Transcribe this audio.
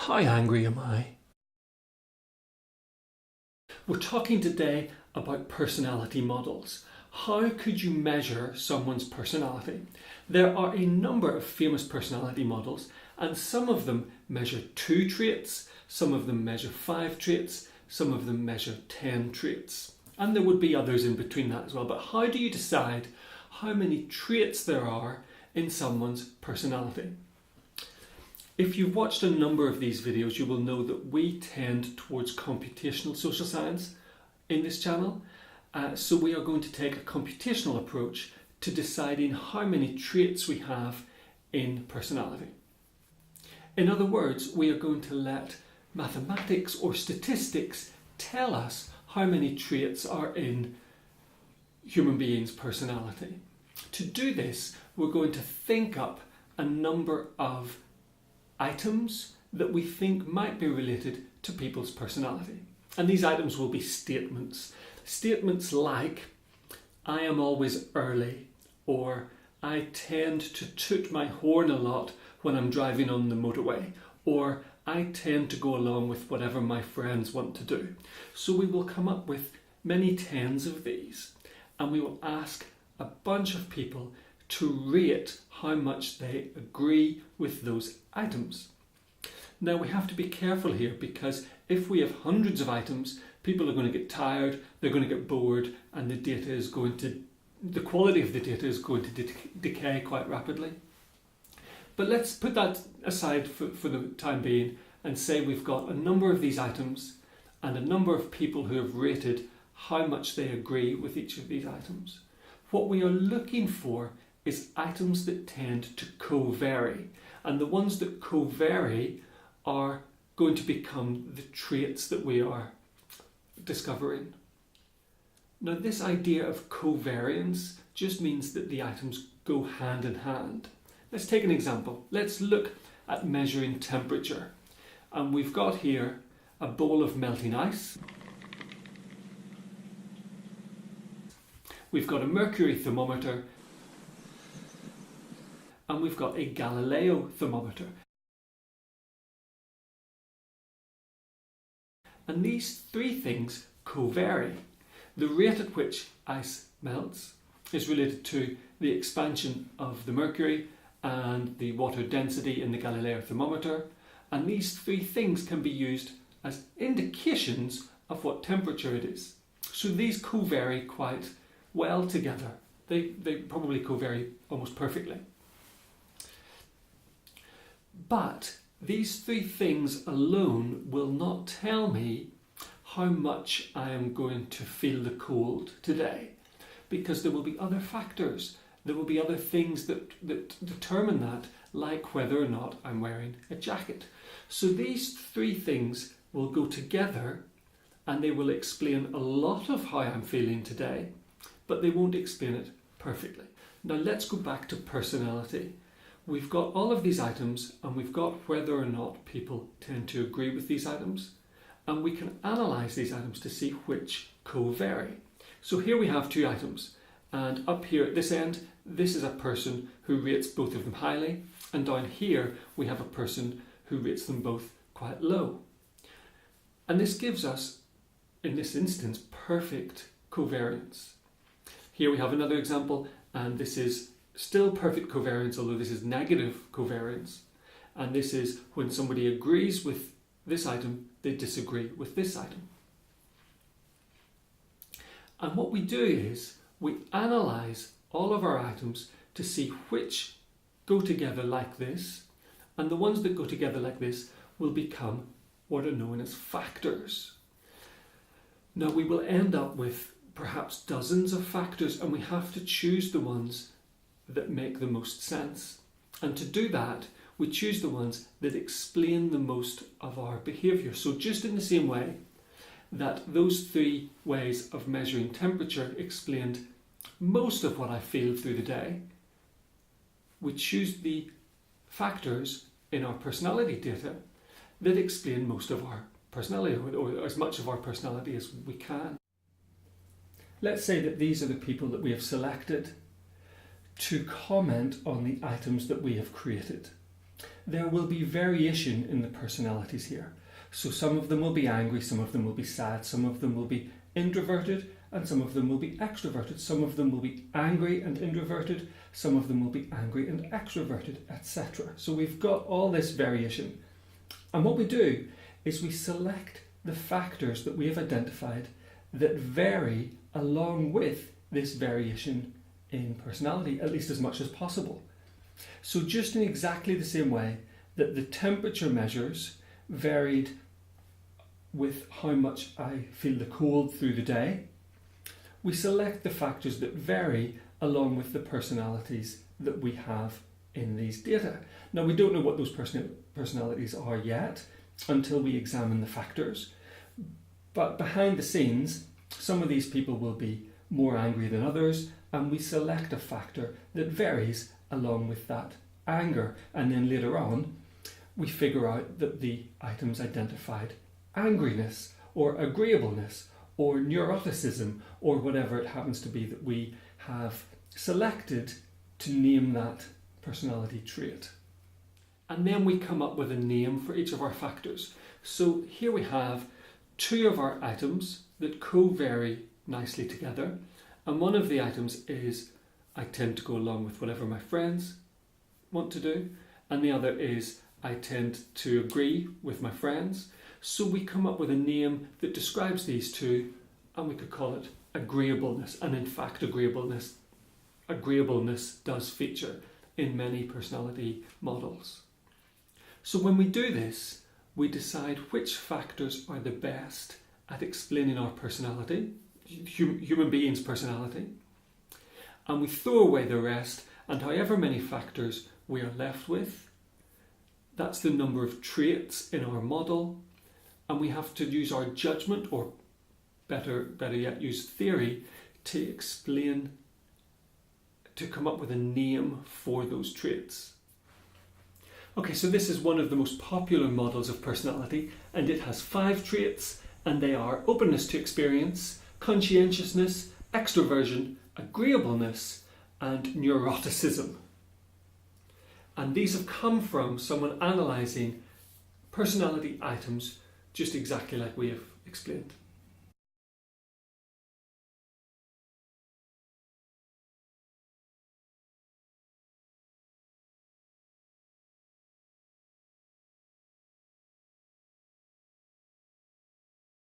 How angry am I? We're talking today about personality models. How could you measure someone's personality? There are a number of famous personality models, and some of them measure 2 traits, some of them measure 5 traits, some of them measure 10 traits. And there would be others in between that as well. But how do you decide how many traits there are in someone's personality? If you've watched a number of these videos, you will know that we tend towards computational social science in this channel. So we are going to take a computational approach to deciding how many traits we have in personality. In other words, we are going to let mathematics or statistics tell us how many traits are in human beings' personality. To do this, we're going to think up a number of items that we think might be related to people's personality. And these items will be statements. Statements like, I am always early, or I tend to toot my horn a lot when I'm driving on the motorway, or I tend to go along with whatever my friends want to do. So we will come up with many tens of these, and we will ask a bunch of people to rate how much they agree with those items. Now we have to be careful here, because if we have hundreds of items, people are going to get tired, they're going to get bored, and the quality of the data is going to decay quite rapidly. But let's put that aside for the time being and say we've got a number of these items and a number of people who have rated how much they agree with each of these items. What we are looking for is items that tend to co-vary, and the ones that co-vary are going to become the traits that we are discovering. Now, this idea of covariance just means that the items go hand in hand. Let's take an example. Let's look at measuring temperature. And we've got here a bowl of melting ice. We've got a mercury thermometer, and we've got a Galileo thermometer. And these 3 things co-vary. The rate at which ice melts is related to the expansion of the mercury and the water density in the Galileo thermometer. And these 3 things can be used as indications of what temperature it is. So these co-vary quite well together. They probably co-vary almost perfectly. But these 3 things alone will not tell me how much I am going to feel the cold today, because there will be other factors. There will be other things that determine that, like whether or not I'm wearing a jacket. So these 3 things will go together, and they will explain a lot of how I'm feeling today, but they won't explain it perfectly. Now let's go back to personality. We've got all of these items, and we've got whether or not people tend to agree with these items, and we can analyse these items to see which co-vary. So here we have 2 items, and up here at this end, this is a person who rates both of them highly, and down here we have a person who rates them both quite low. And this gives us, in this instance, perfect covariance. Here we have another example, and this is still perfect covariance, although this is negative covariance. And this is when somebody agrees with this item, they disagree with this item. And what we do is we analyse all of our items to see which go together like this, and the ones that go together like this will become what are known as factors. Now we will end up with perhaps dozens of factors, and we have to choose the ones that make the most sense. And to do that, we choose the ones that explain the most of our behaviour. So just in the same way that those 3 ways of measuring temperature explained most of what I feel through the day, we choose the factors in our personality data that explain most of our personality, or as much of our personality as we can. Let's say that these are the people that we have selected to comment on the items that we have created. there will be variation in the personalities here. So some of them will be angry, some of them will be sad, some of them will be introverted, and some of them will be extroverted. Some of them will be angry and introverted, some of them will be angry and extroverted, etc. So we've got all this variation. And what we do is we select the factors that we have identified that vary along with this variation in personality, at least as much as possible. So just in exactly the same way that the temperature measures varied with how much I feel the cold through the day, we select the factors that vary along with the personalities that we have in these data. Now, we don't know what those personalities are yet until we examine the factors, but behind the scenes, some of these people will be more angry than others, and we select a factor that varies along with that anger. And then later on, we figure out that the items identified angriness or agreeableness or neuroticism or whatever it happens to be that we have selected to name that personality trait. And then we come up with a name for each of our factors. So here we have two of our items that co-vary nicely together, and one of the items is I tend to go along with whatever my friends want to do, and the other is I tend to agree with my friends. So we come up with a name that describes these two, and we could call it agreeableness. And in fact, agreeableness does feature in many personality models. So when we do this, we decide which factors are the best at explaining our personality, human beings' personality, and we throw away the rest, and however many factors we are left with, that's the number of traits in our model, and we have to use our judgment, or better yet, use theory to explain, to come up with a name for those traits. Okay, so this is one of the most popular models of personality, and it has 5 traits, and they are openness to experience, conscientiousness, extroversion, agreeableness, and neuroticism. And these have come from someone analysing personality items just exactly like we have explained.